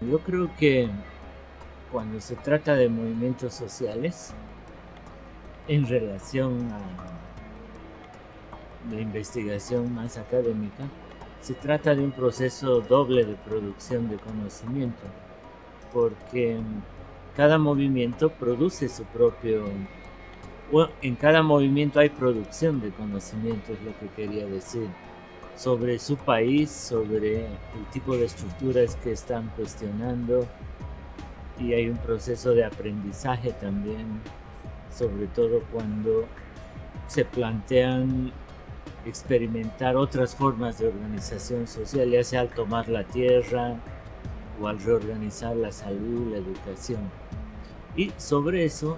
Yo creo que cuando se trata de movimientos sociales, en relación a la investigación más académica, se trata de un proceso doble de producción de conocimiento, porque cada movimiento produce su propio, bueno, en cada movimiento hay producción de conocimiento, es lo que quería decir, sobre su país, sobre el tipo de estructuras que están cuestionando, y hay un proceso de aprendizaje también, sobre todo cuando se plantean experimentar otras formas de organización social, ya sea al tomar la tierra o al reorganizar la salud, la educación. Y sobre eso,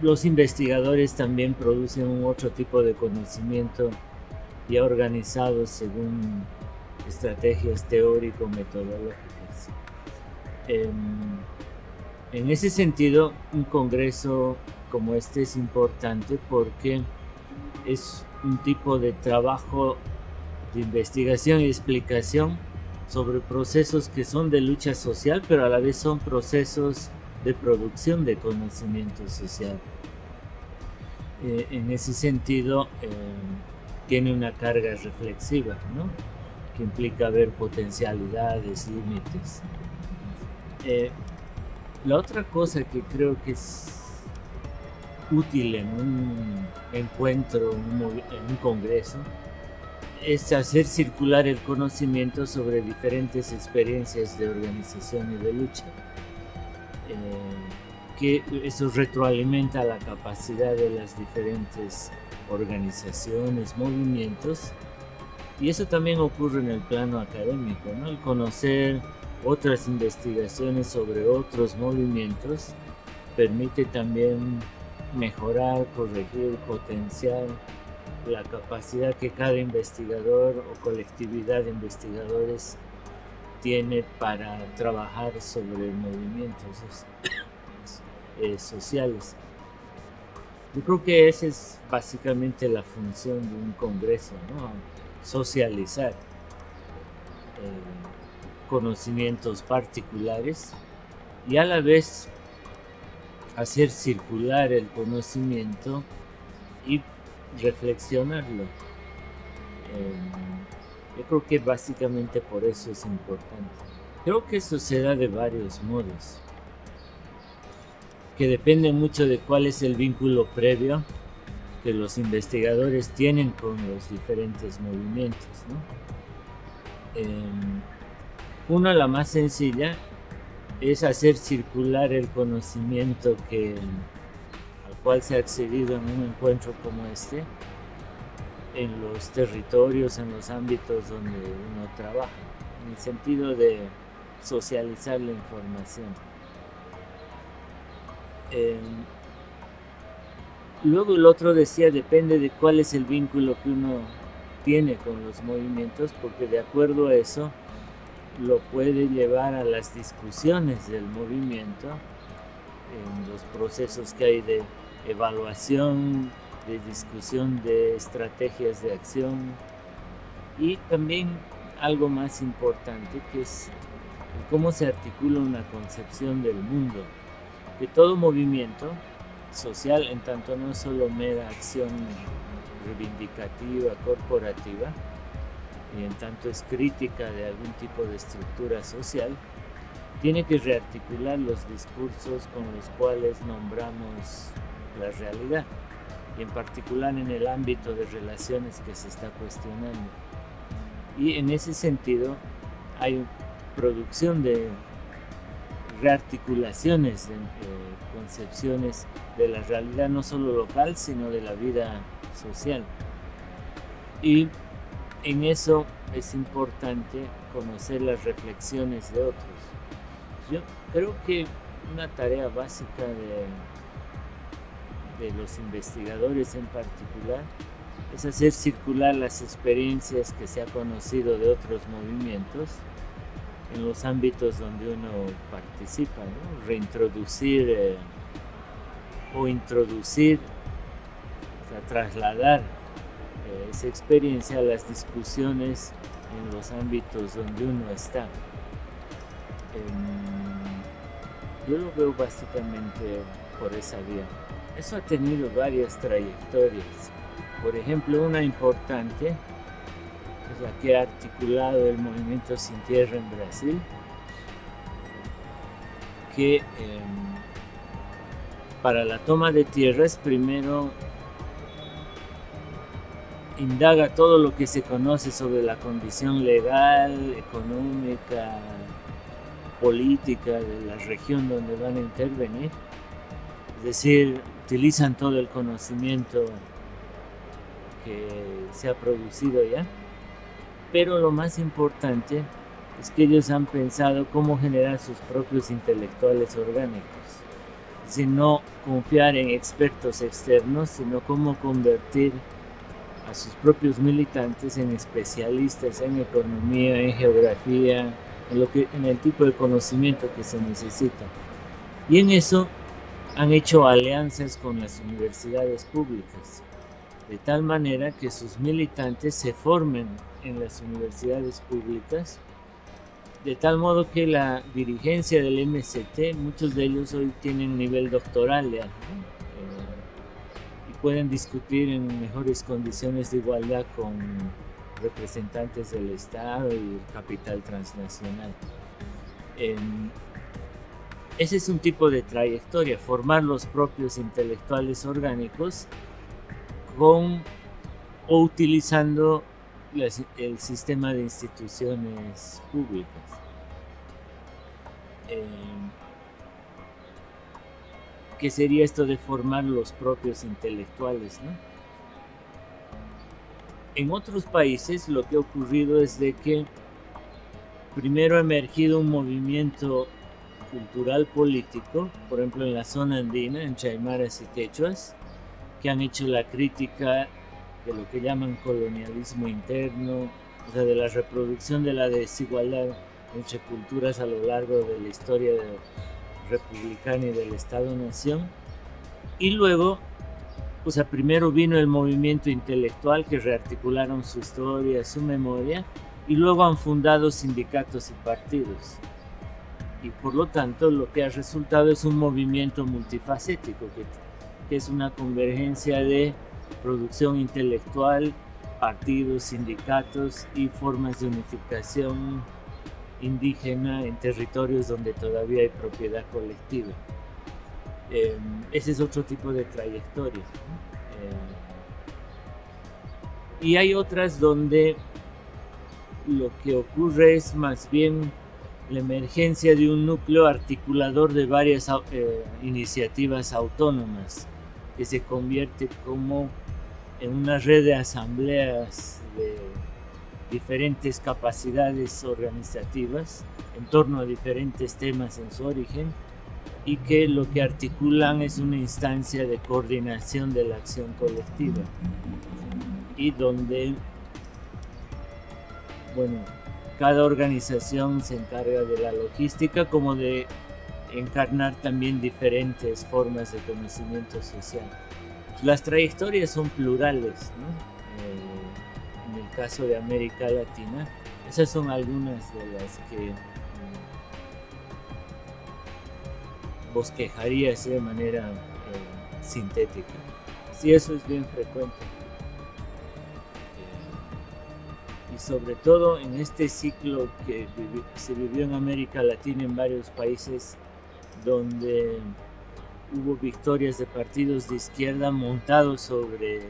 los investigadores también producen un otro tipo de conocimiento ya organizado según estrategias teórico-metodológicas. En ese sentido, un congreso como este es importante porque es un tipo de trabajo de investigación y explicación sobre procesos que son de lucha social, pero a la vez son procesos de producción de conocimiento social. En ese sentido, tiene una carga reflexiva, ¿no? Que implica ver potencialidades, límites. La otra cosa que creo que es útil en un encuentro, en un congreso, es hacer circular el conocimiento sobre diferentes experiencias de organización y de lucha, que eso retroalimenta la capacidad de las diferentes organizaciones, movimientos, y eso también ocurre en el plano académico, ¿no? El conocer otras investigaciones sobre otros movimientos permite también mejorar, corregir, potenciar la capacidad que cada investigador o colectividad de investigadores tiene para trabajar sobre movimientos sociales. Yo creo que esa es básicamente la función de un congreso, ¿no? Socializar conocimientos particulares y a la vez hacer circular el conocimiento y reflexionarlo. Yo creo que básicamente por eso es importante. Creo que eso se da de varios modos, que depende mucho de cuál es el vínculo previo que los investigadores tienen con los diferentes movimientos, ¿no? Una, la más sencilla, es hacer circular el conocimiento al cual se ha accedido en un encuentro como este, en los territorios, en los ámbitos donde uno trabaja, en el sentido de socializar la información. Luego el otro decía, depende de cuál es el vínculo que uno tiene con los movimientos, porque de acuerdo a eso lo puede llevar a las discusiones del movimiento, en los procesos que hay de evaluación, de discusión de estrategias de acción, y también algo más importante, que es cómo se articula una concepción del mundo, que todo movimiento social, en tanto no es solo mera acción reivindicativa, corporativa, y en tanto es crítica de algún tipo de estructura social, tiene que rearticular los discursos con los cuales nombramos la realidad, y en particular en el ámbito de relaciones que se está cuestionando. Y en ese sentido hay producción de rearticulaciones de concepciones de la realidad, no solo local, sino de la vida social. Y en eso es importante conocer las reflexiones de otros. Yo creo que una tarea básica de los investigadores en particular es hacer circular las experiencias que se ha conocido de otros movimientos en los ámbitos donde uno participa, ¿no? Reintroducir o introducir, o sea, trasladar esa experiencia a las discusiones en los ámbitos donde uno está. Yo lo veo básicamente por esa vía. Eso ha tenido varias trayectorias. Por ejemplo, una importante es la que ha articulado el movimiento Sin Tierra en Brasil, que para la toma de tierras primero indaga todo lo que se conoce sobre la condición legal, económica, política de la región donde van a intervenir. Es decir, utilizan todo el conocimiento que se ha producido ya. Pero lo más importante es que ellos han pensado cómo generar sus propios intelectuales orgánicos. Es decir, no confiar en expertos externos, sino cómo convertir a sus propios militantes en especialistas en economía, en geografía, en el tipo de conocimiento que se necesita. Y en eso han hecho alianzas con las universidades públicas, de tal manera que sus militantes se formen en las universidades públicas, de tal modo que la dirigencia del MST, muchos de ellos hoy tienen nivel doctoral ya, ¿no? Y pueden discutir en mejores condiciones de igualdad con representantes del Estado y el capital transnacional. Ese es un tipo de trayectoria, formar los propios intelectuales orgánicos o utilizando el sistema de instituciones públicas. ¿Qué sería esto de formar los propios intelectuales, ¿no? En otros países lo que ha ocurrido es de que primero ha emergido un movimiento cultural político, por ejemplo en la zona andina, en Chaymaras y Quechuas, que han hecho la crítica de lo que llaman colonialismo interno, o sea, de la reproducción de la desigualdad entre culturas a lo largo de la historia republicana y del Estado-Nación. Y luego, o sea, primero vino el movimiento intelectual que rearticularon su historia, su memoria, y luego han fundado sindicatos y partidos. Y por lo tanto, lo que ha resultado es un movimiento multifacético, que es una convergencia de producción intelectual, partidos, sindicatos y formas de unificación indígena en territorios donde todavía hay propiedad colectiva. Ese es otro tipo de trayectoria. Y hay otras donde lo que ocurre es más bien la emergencia de un núcleo articulador de varias iniciativas autónomas, que se convierte como en una red de asambleas de diferentes capacidades organizativas en torno a diferentes temas en su origen, y que lo que articulan es una instancia de coordinación de la acción colectiva, y donde, bueno, cada organización se encarga de la logística como de encarnar también diferentes formas de conocimiento social. Las trayectorias son plurales, ¿no? En el caso de América Latina, esas son algunas de las que bosquejaría así de manera sintética. Sí, eso es bien frecuente. Y sobre todo en este ciclo que se vivió en América Latina en varios países donde hubo victorias de partidos de izquierda montados sobre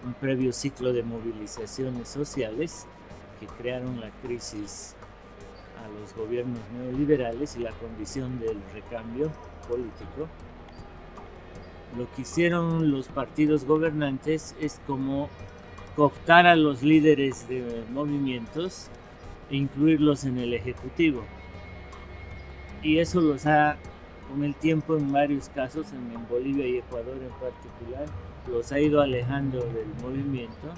un previo ciclo de movilizaciones sociales que crearon la crisis a los gobiernos neoliberales y la condición del recambio político. Lo que hicieron los partidos gobernantes es como cooptar a los líderes de movimientos e incluirlos en el ejecutivo. Y eso los ha, con el tiempo, en varios casos, en Bolivia y Ecuador en particular, los ha ido alejando del movimiento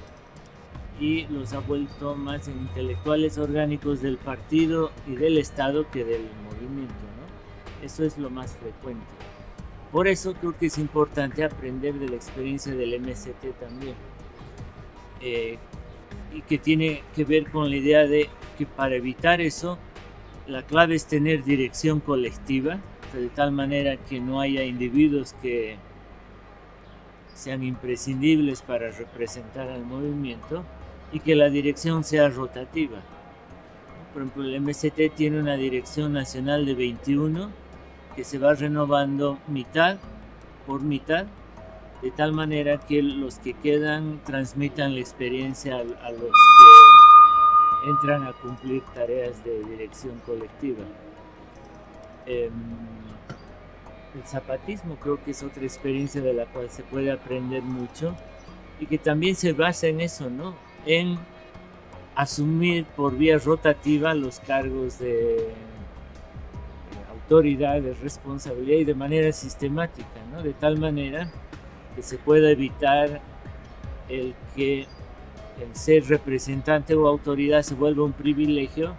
y los ha vuelto más intelectuales orgánicos del partido y del Estado que del movimiento, ¿no? Eso es lo más frecuente. Por eso creo que es importante aprender de la experiencia del MST también. y que tiene que ver con la idea de que para evitar eso, la clave es tener dirección colectiva, de tal manera que no haya individuos que sean imprescindibles para representar al movimiento y que la dirección sea rotativa. Por ejemplo, el MST tiene una dirección nacional de 21 que se va renovando mitad por mitad, de tal manera que los que quedan transmitan la experiencia a los que entran a cumplir tareas de dirección colectiva. El zapatismo creo que es otra experiencia de la cual se puede aprender mucho y que también se basa en eso, ¿no? En asumir por vía rotativa los cargos de autoridad, de responsabilidad y de manera sistemática, ¿no? De tal manera que se pueda evitar el que el ser representante o autoridad se vuelva un privilegio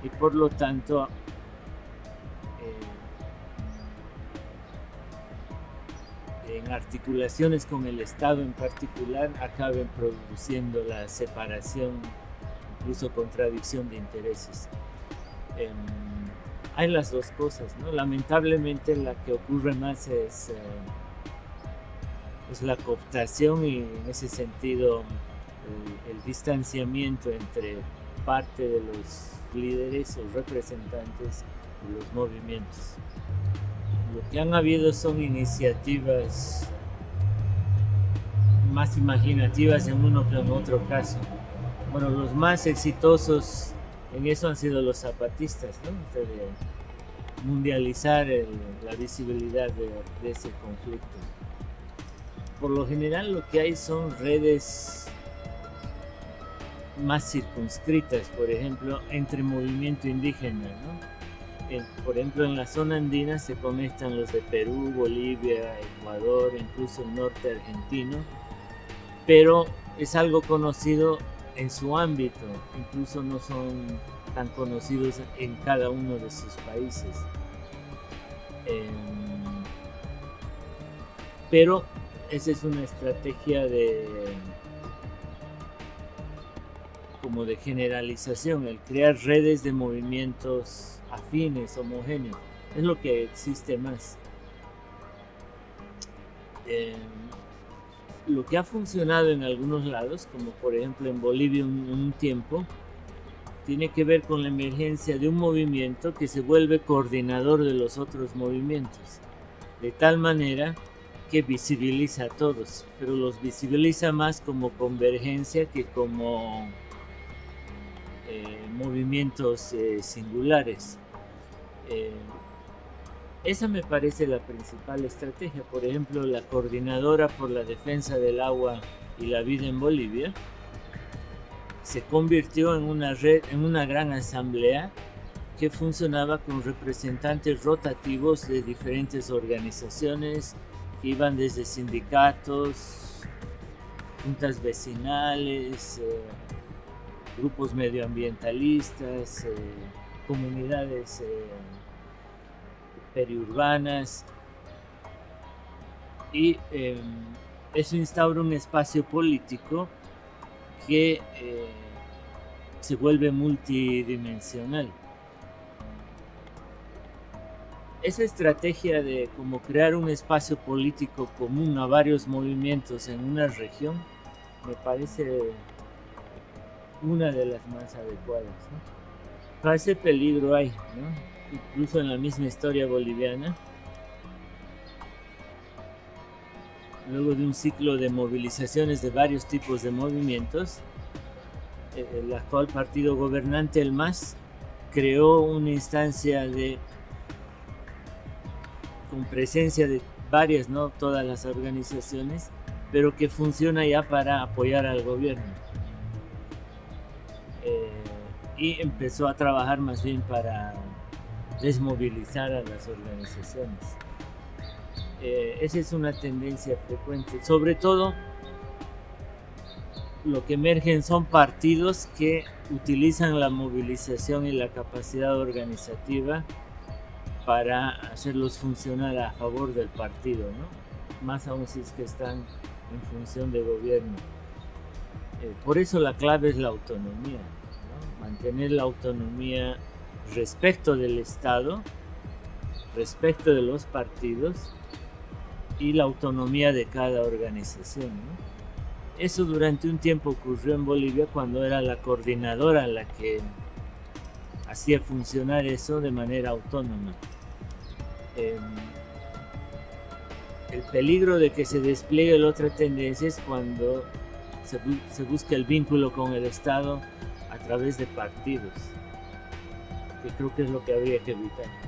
y por lo tanto en articulaciones con el Estado en particular acaben produciendo la separación, incluso contradicción de intereses. Hay las dos cosas, ¿no? Lamentablemente la que ocurre más es la cooptación y en ese sentido el distanciamiento entre parte de los líderes o representantes de los movimientos. Lo que han habido son iniciativas más imaginativas en uno que en otro caso. Bueno, los más exitosos en eso han sido los zapatistas, ¿no? De mundializar la visibilidad de ese conflicto. Por lo general lo que hay son redes más circunscritas, por ejemplo, entre movimiento indígena, ¿no? Por ejemplo, en la zona andina se conectan los de Perú, Bolivia, Ecuador, incluso el norte argentino, pero es algo conocido en su ámbito, incluso no son tan conocidos en cada uno de sus países. Pero esa es una estrategia como de generalización, el crear redes de movimientos afines, homogéneos, es lo que existe más. Lo que ha funcionado en algunos lados, como por ejemplo en Bolivia un tiempo, tiene que ver con la emergencia de un movimiento que se vuelve coordinador de los otros movimientos, de tal manera que visibiliza a todos, pero los visibiliza más como convergencia que como movimientos singulares. Esa me parece la principal estrategia. Por ejemplo, la Coordinadora por la Defensa del Agua y la Vida en Bolivia se convirtió en una red, en una gran asamblea que funcionaba con representantes rotativos de diferentes organizaciones que iban desde sindicatos, juntas vecinales, grupos medioambientalistas, comunidades periurbanas, y eso instaura un espacio político que se vuelve multidimensional. Esa estrategia de como crear un espacio político común a varios movimientos en una región me parece una de las más adecuadas, ¿no? Pero ese peligro hay, ¿no? Incluso en la misma historia boliviana, luego de un ciclo de movilizaciones de varios tipos de movimientos, el actual partido gobernante, el MAS, creó una instancia con presencia de varias, no todas las organizaciones, pero que funciona ya para apoyar al gobierno. Y empezó a trabajar más bien para desmovilizar a las organizaciones. Esa es una tendencia frecuente. Sobre todo, lo que emergen son partidos que utilizan la movilización y la capacidad organizativa para hacerlos funcionar a favor del partido, ¿no? Más aún si es que están en función de gobierno. Por eso la clave es la autonomía, ¿no? Mantener la autonomía respecto del Estado, respecto de los partidos y la autonomía de cada organización, ¿no? Eso durante un tiempo ocurrió en Bolivia cuando era la coordinadora la que hacía funcionar eso de manera autónoma. El peligro de que se despliegue la otra tendencia es cuando se busca el vínculo con el Estado a través de partidos, que creo que es lo que habría que evitar.